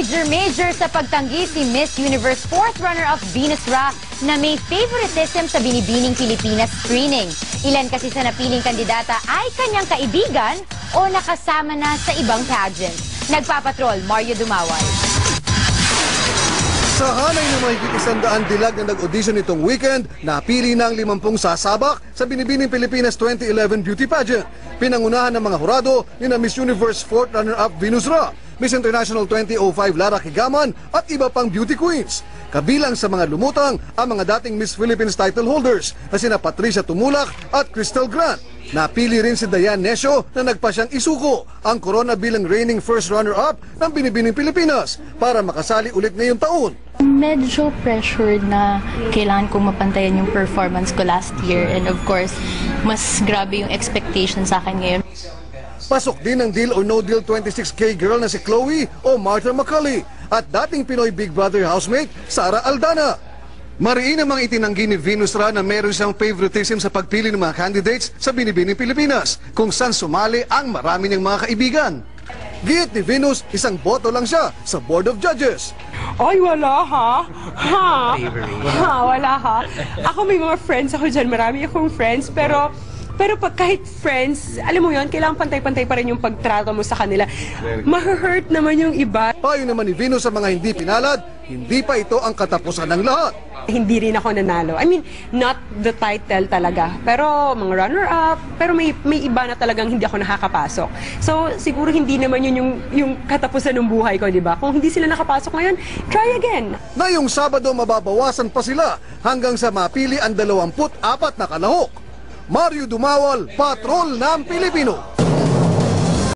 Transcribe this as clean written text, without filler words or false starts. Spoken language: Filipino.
Major sa pagtanggi si Miss Universe 4th runner-up Venus Ra na may favoritism sa Binibining Pilipinas screening. Ilan kasi sa napiling kandidata ay kanyang kaibigan o nakasama na sa ibang pageant. Nagpapatrol, Mario Dumawal. Sa hanay ng mahigit 100 dilag na nag-audition itong weekend, napili ng 50 sasabak sa Binibining Pilipinas 2011 beauty pageant. Pinangunahan ng mga hurado ni na Miss Universe 4th runner-up Venus Ra, Miss International 2005 Lara Kigaman at iba pang beauty queens. Kabilang sa mga lumutang ang mga dating Miss Philippines title holders na sina Patricia Tumulak at Crystal Grant. Napili rin si Diane Nesio na nagpasyang isuko ang corona bilang reigning first runner-up ng Binibining Pilipinas para makasali ulit ngayong taon. Medyo pressured na kailangan kong mapantayan yung performance ko last year, and of course, mas grabe yung expectation sa akin ngayon. Pasok din ng Deal or No Deal 26K girl na si Chloe o Martha McCauley at dating Pinoy Big Brother housemate Sara Aldana. Mariin namang itinanggi ni Venus Ra na meron siyang favoritism sa pagpili ng mga candidates sa Binibining Pilipinas, kung saan sumali ang marami niyang mga kaibigan. Giit ni Venus, isang boto lang siya sa Board of Judges. Ay, wala ha? Ha, wala ha? Ako may mga friends ako dyan, marami akong friends, pero pag kahit friends, alam mo yon, kailangan pantay-pantay pa rin yung pagtrato mo sa kanila. Ma-hurt naman yung iba. Payo naman ni Venus sa mga hindi pinalad, hindi pa ito ang katapusan ng lahat. Hindi rin ako nanalo. I mean, not the title talaga. Pero mga runner-up, pero may iba na talagang hindi ako nakakapasok. So, siguro hindi naman yun yung katapusan ng buhay ko, di ba? Kung hindi sila nakapasok ngayon, try again. Ngayong Sabado, mababawasan pa sila hanggang sa mapili ang 24 na kalahok. Mario Dumawal, Patrol ng Pilipino.